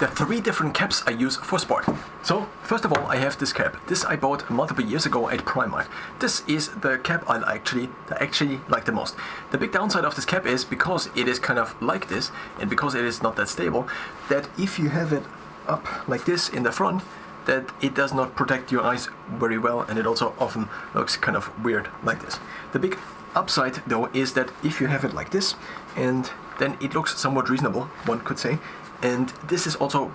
the 3 different caps I use for sport. So, first of all, I have this cap. This I bought multiple years ago at Primark. This is the cap I actually like the most. The big downside of this cap is, because it is kind of like this, and because it is not that stable, that if you have it up like this in the front, that it does not protect your eyes very well, and it also often looks kind of weird like this. The big upside though is that if you have it like this, and then it looks somewhat reasonable, one could say, and this is also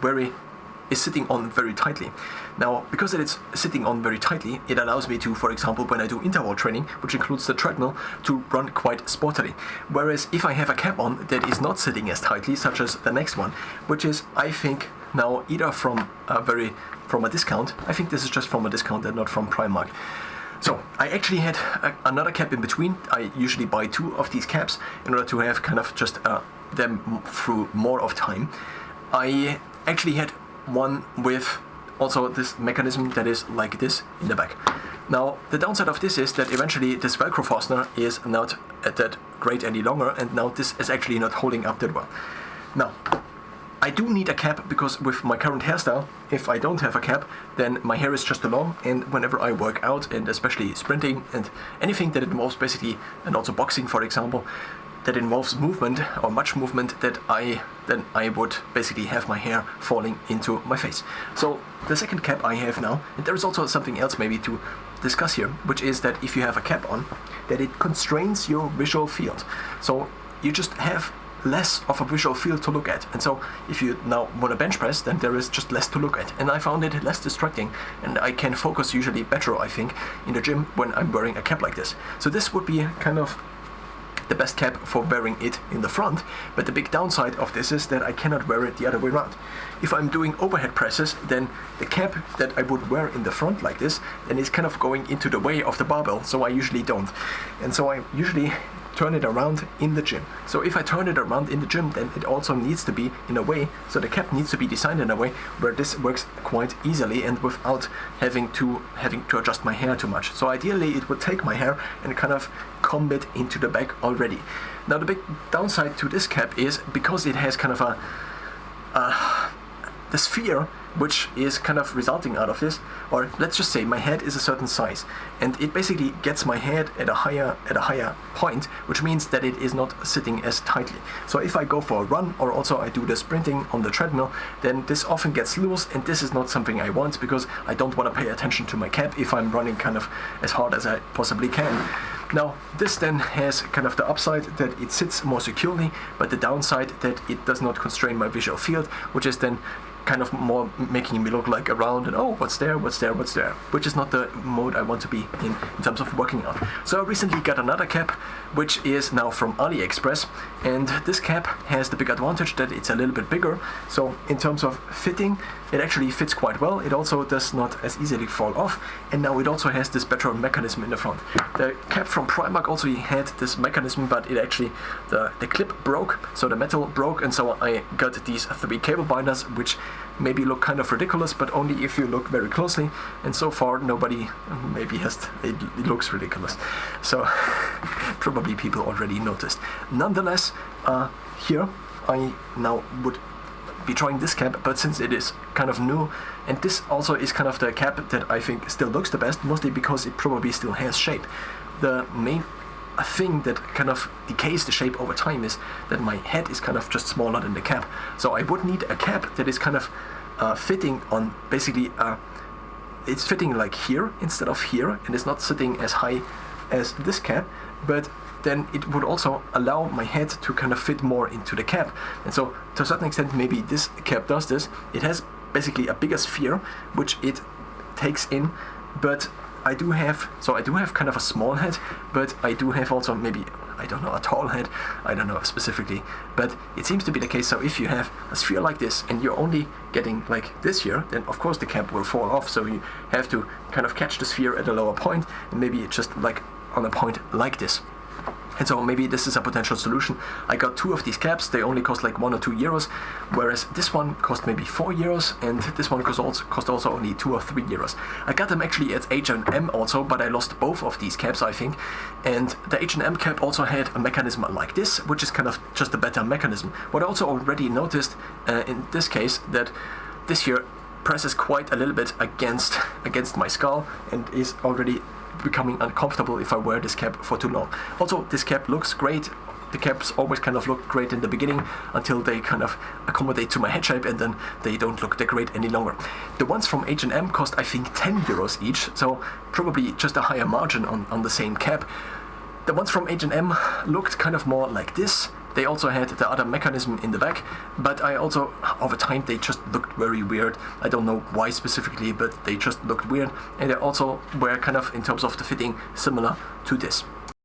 is sitting on very tightly. Now, because it is sitting on very tightly, it allows me to, for example, when I do interval training, which includes the treadmill, to run quite sportily. Whereas if I have a cap on that is not sitting as tightly, such as the next one, which is, I think, now either from a discount. I think this is just from a discount and not from Primark. So I actually had another cap in between. I usually buy 2 of these caps in order to have kind of just them through more of time. I actually had one with also this mechanism that is like this in the back. Now, the downside of this is that eventually this Velcro fastener is not that great any longer, and now this is actually not holding up that well. Now, I do need a cap because with my current hairstyle, if I don't have a cap, then my hair is just too long, and whenever I work out, and especially sprinting and anything that involves basically, and also boxing for example, that involves movement or much movement, then I would basically have my hair falling into my face. So the second cap I have now, and there is also something else maybe to discuss here, which is that if you have a cap on, that it constrains your visual field. So you just have less of a visual field to look at, and so if you now want to bench press, then there is just less to look at, and I found it less distracting, and I can focus usually better, I think, in the gym when I'm wearing a cap like this. So this would be kind of the best cap for wearing it in the front, but the big downside of this is that I cannot wear it the other way around. If I'm doing overhead presses, then the cap that I would wear in the front like this, then is kind of going into the way of the barbell, so I usually don't. And so I usually turn it around in the gym. So if I turn it around in the gym, then it also needs to be in a way, so the cap needs to be designed in a way where this works quite easily and without having to adjust my hair too much. So ideally it would take my hair and kind of comb it into the back already. Now the big downside to this cap is because it has kind of the sphere which is kind of resulting out of this, or let's just say my head is a certain size, and it basically gets my head at a higher point, which means that it is not sitting as tightly. So if I go for a run, or also I do the sprinting on the treadmill, then this often gets loose, and this is not something I want, because I don't want to pay attention to my cap if I'm running kind of as hard as I possibly can. Now, this then has kind of the upside that it sits more securely, but the downside that it does not constrain my visual field, which is then kind of more making me look like around and oh, what's there, which is not the mode I want to be in terms of working out. So I recently got another cap, which is now from AliExpress, and this cap has the big advantage that it's a little bit bigger, so in terms of fitting, it actually fits quite well. It also does not as easily fall off, and now it also has this better mechanism in the front. The cap from Primark also had this mechanism, but it actually, the clip broke, so the metal broke, and so I got these 3 cable binders, which maybe look kind of ridiculous, but only if you look very closely, and so far nobody maybe it looks ridiculous, so probably people already noticed. Nonetheless, here I now would be trying this cap, but since it is kind of new, and this also is kind of the cap that I think still looks the best, mostly because it probably still has shape. The main thing that kind of decays the shape over time is that my head is kind of just smaller than the cap. So I would need a cap that is kind of fitting on basically, it's fitting like here instead of here, and it's not sitting as high as this cap, but then it would also allow my head to kind of fit more into the cap. And so to a certain extent maybe this cap does this. It has basically a bigger sphere which it takes in, but I do have kind of a small head, but I do have also maybe, I don't know, a tall head, I don't know specifically, but it seems to be the case. So if you have a sphere like this and you're only getting like this here, then of course the cap will fall off, so you have to kind of catch the sphere at a lower point, and maybe it's just like on a point like this. And so maybe this is a potential solution. I got 2 of these caps, they only cost like 1 or 2 euros, whereas this one cost maybe 4 euros, and this one cost also only 2 or 3 euros. I got them actually at H&M also, but I lost both of these caps, I think. And the H&M cap also had a mechanism like this, which is kind of just a better mechanism. What I also already noticed in this case, that this here presses quite a little bit against my skull and is already becoming uncomfortable if I wear this cap for too long. Also, this cap looks great. The caps always kind of look great in the beginning until they kind of accommodate to my head shape, and then they don't look that great any longer. The ones from H&M cost I think 10 euros each, so probably just a higher margin on the same cap. The ones from H&M looked kind of more like this. They also had the other mechanism in the back, but I also, over time, they just looked very weird. I don't know why specifically, but they just looked weird. And they also were kind of, in terms of the fitting, similar to this.